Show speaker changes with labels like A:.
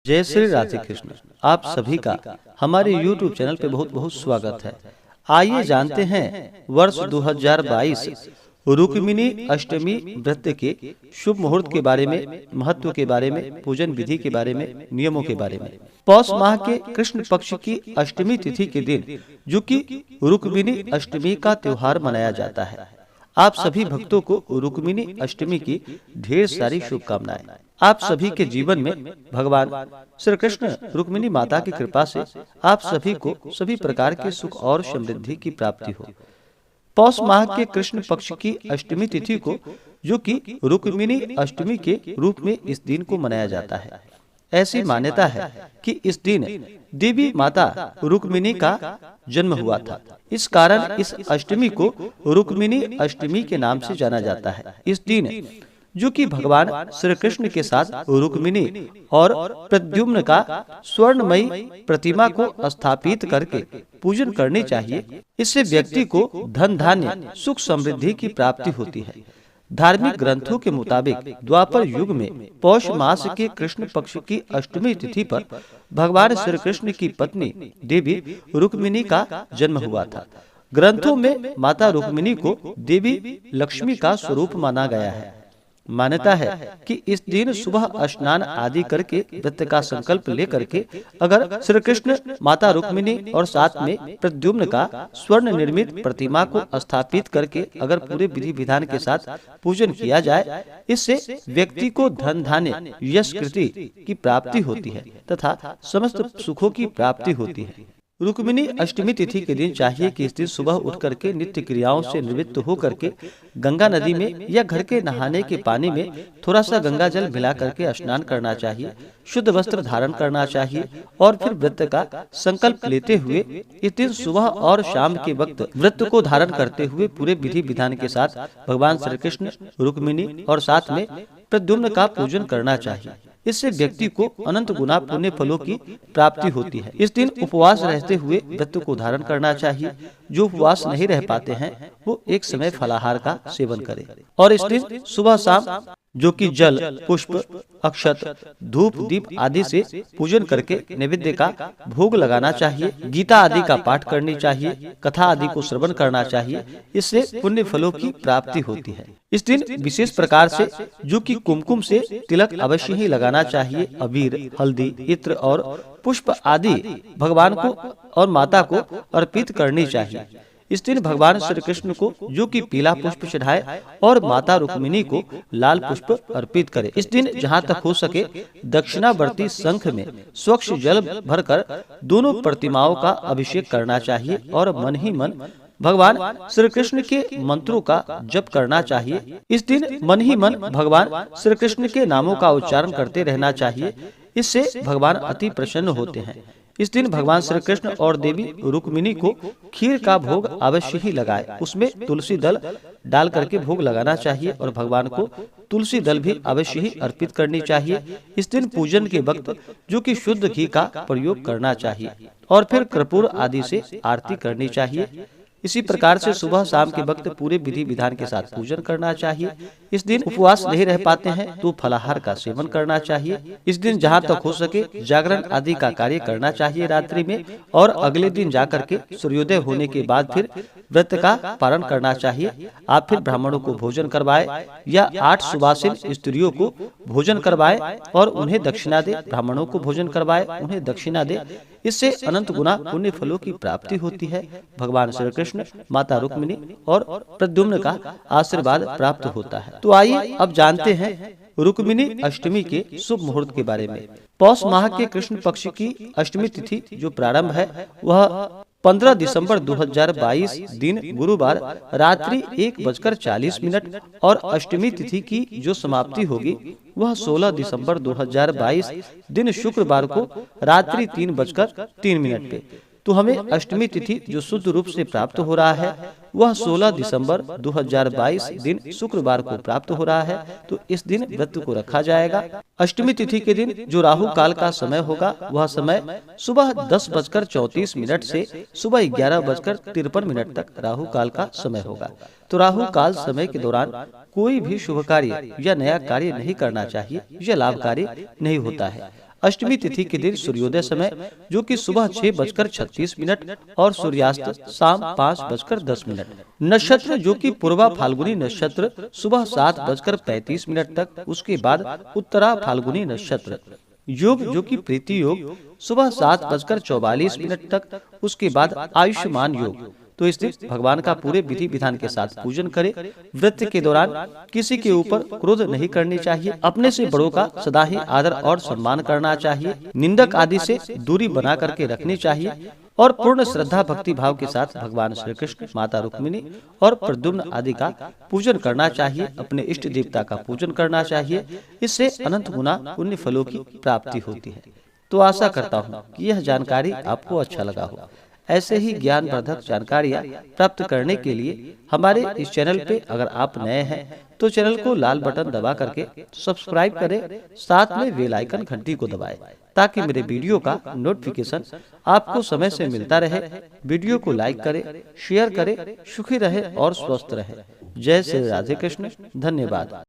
A: जय श्री राधे कृष्ण। आप सभी का हमारे YouTube चैनल पे बहुत बहुत स्वागत है। आइए जानते हैं वर्ष 2022 रुक्मिणी अष्टमी व्रत के शुभ मुहूर्त के बारे में, महत्व के बारे में, पूजन विधि के बारे में, नियमों के बारे में। पौष माह के कृष्ण पक्ष की अष्टमी तिथि के दिन जो कि रुक्मिणी अष्टमी का त्योहार मनाया जाता है। आप सभी भक्तों को रुक्मिणी अष्टमी की ढेर सारी शुभकामनाएं। आप सभी के जीवन में भगवान श्री कृष्ण रुक्मिणी माता की कृपा से आप सभी को सभी प्रकार के सुख और समृद्धि की प्राप्ति हो। पौष माह के कृष्ण पक्ष की अष्टमी तिथि को जो कि रुक्मिणी अष्टमी के रूप में इस दिन को मनाया जाता है। ऐसी मान्यता है कि इस दिन देवी माता रुक्मिणी का जन्म हुआ था। इस कारण इस अष्टमी को रुक्मिणी अष्टमी के नाम से जाना जाता है। इस दिन जो कि भगवान श्री कृष्ण के साथ रुक्मिणी और प्रद्युम्न का स्वर्णमयी प्रतिमा को स्थापित करके पूजन करनी चाहिए। इससे व्यक्ति को धन धान्य सुख समृद्धि की प्राप्ति होती है। धार्मिक ग्रंथों के मुताबिक द्वापर युग में पौष मास के कृष्ण पक्ष की अष्टमी तिथि पर भगवान श्री कृष्ण की पत्नी देवी रुक्मिणी का जन्म हुआ था। ग्रंथों में माता रुक्मिणी को देवी लक्ष्मी का स्वरूप माना गया है। मान्यता है कि इस दिन सुबह स्नान आदि करके व्रत का संकल्प लेकर के अगर श्री कृष्ण माता रुक्मिणी और साथ में प्रद्युम्न का स्वर्ण निर्मित प्रतिमा को स्थापित करके अगर पूरे विधि विधान के साथ पूजन किया जाए, इससे व्यक्ति को धन धान्य यश कृति की प्राप्ति होती है तथा समस्त सुखों की प्राप्ति होती है। रुक्मिणी अष्टमी तिथि के दिन चाहिए कि इस दिन सुबह उठ करके नित्य क्रियाओं से निवृत्त हो करके गंगा नदी में या घर के नहाने के पानी में थोड़ा सा गंगा जल मिला करके स्नान करना चाहिए। शुद्ध वस्त्र धारण करना चाहिए और फिर व्रत का संकल्प लेते हुए इस दिन सुबह और शाम के वक्त व्रत को धारण करते हुए पूरे विधि विधान के साथ भगवान श्री कृष्ण रुक्मिणी और साथ में प्रद्युम्न का पूजन करना चाहिए। इससे व्यक्ति को अनंत गुना पुण्य फलों की प्राप्ति होती है। इस दिन उपवास रहते हुए व्रत को धारण करना चाहिए। जो उपवास नहीं रह पाते हैं वो एक समय फलाहार का सेवन करें और इस दिन सुबह शाम जो कि जल, पुष्प, अक्षत, धूप, दीप आदि से पूजन करके नैवेद्य का भोग लगाना चाहिए। गीता आदि का पाठ करनी चाहिए। कथा आदि को श्रवण करना चाहिए। इससे पुण्य फलों की प्राप्ति होती है। इस दिन विशेष प्रकार से जो कि कुमकुम से तिलक अवश्य ही लगाना चाहिए। अबीर, हल्दी, इत्र और पुष्प आदि भगवान को और माता को अर्पित करनी चाहिए। इस दिन भगवान श्री कृष्ण को जो कि पीला पुष्प चढ़ाए और माता रुक्मिणी को लाल पुष्प अर्पित करे। इस दिन जहाँ तक हो सके दक्षिणावर्ती शंख में स्वच्छ जल भरकर दोनों प्रतिमाओं का अभिषेक करना चाहिए और मन ही मन भगवान श्री कृष्ण के मंत्रों का जप करना चाहिए। इस दिन मन ही मन भगवान श्री कृष्ण के नामों का उच्चारण करते रहना चाहिए। इससे भगवान अति प्रसन्न होते हैं। इस दिन भगवान श्री कृष्ण और देवी रुक्मिणी को खीर का भोग अवश्य ही लगाए। उसमें तुलसी दल डाल करके भोग लगाना चाहिए और भगवान को तुलसी दल भी अवश्य ही अर्पित करनी चाहिए। इस दिन पूजन के वक्त जो कि शुद्ध घी का प्रयोग करना चाहिए और फिर कर्पूर आदि से आरती करनी चाहिए। इसी प्रकार से सुबह शाम के वक्त पूरे विधि विधान के साथ पूजन करना चाहिए। इस दिन उपवास नहीं रह पाते हैं तो फलाहार का सेवन करना चाहिए। इस दिन जहाँ तक हो सके जागरण आदि का कार्य करना चाहिए रात्रि में और अगले दिन जाकर के सूर्योदय होने के बाद फिर व्रत का पालन करना चाहिए। आप फिर ब्राह्मणों को भोजन करवाए या 8 सुवासिन स्त्रियों को भोजन करवाए और उन्हें दक्षिणा दे। ब्राह्मणों को भोजन करवाए, उन्हें दक्षिणा दे। इससे अनंत गुना पुण्य फलों की प्राप्ति होती है। भगवान श्री कृष्ण, माता रुक्मिणी और प्रद्युम्न का आशीर्वाद प्राप्त होता है। तो आइए अब जानते हैं रुक्मिणी अष्टमी के शुभ मुहूर्त के बारे में। पौष माह के कृष्ण पक्ष की अष्टमी तिथि जो प्रारंभ है वह 15 दिसंबर 2022 दिन गुरुवार रात्रि 1:40 और अष्टमी तिथि की जो समाप्ति होगी वह 16 दिसंबर 2022 दिन शुक्रवार को रात्रि 3:03 पे। तो हमें अष्टमी तिथि जो शुद्ध रूप से प्राप्त हो रहा है वह 16 दिसंबर 2022 दिन शुक्रवार को प्राप्त हो रहा है। तो इस दिन व्रत को रखा जाएगा। अष्टमी तिथि के दिन जो राहु काल का समय होगा वह समय सुबह 10:34 से सुबह 11:53 तक राहु काल का समय होगा। तो राहु काल समय के दौरान कोई भी शुभ कार्य या नया कार्य नहीं करना चाहिए। यह लाभकारी नहीं होता है। अष्टमी तिथि के दिन सूर्योदय समय जो कि सुबह 6:36 और सूर्यास्त शाम 5:10। नक्षत्र जो कि पूर्वा फाल्गुनी नक्षत्र सुबह 7:35 तक, उसके बाद उत्तरा फाल्गुनी नक्षत्र। योग जो कि प्रीति योग सुबह 7:44 तक, उसके बाद आयुष्मान योग। तो इस दिन भगवान का पूरे विधि विधान के साथ पूजन करें। व्रत के दौरान किसी के ऊपर क्रोध नहीं करनी चाहिए। अपने से बड़ों का सदा ही आदर और सम्मान करना चाहिए। निंदक आदि से दूरी बना करके रखनी चाहिए और पूर्ण श्रद्धा भक्ति भाव के साथ भगवान श्री कृष्ण, माता रुक्मिणी और प्रद्युम्न आदि का पूजन करना चाहिए। अपने इष्ट देवता का पूजन करना चाहिए। इससे अनंत गुना पुण्य फलों की प्राप्ति होती है। तो आशा करता हूँ कि यह जानकारी आपको अच्छा लगा हो। ऐसे ही ज्ञानवर्धक जानकारियाँ प्राप्त करने के लिए हमारे इस चैनल पे अगर आप नए हैं तो चैनल को लाल बटन दबा करके सब्सक्राइब करें, साथ में बेल आइकन घंटी को दबाएं ताकि मेरे वीडियो का नोटिफिकेशन आपको समय से मिलता रहे। वीडियो को लाइक करें, शेयर करें। सुखी रहे और स्वस्थ रहे। जय श्री राधे कृष्ण। धन्यवाद।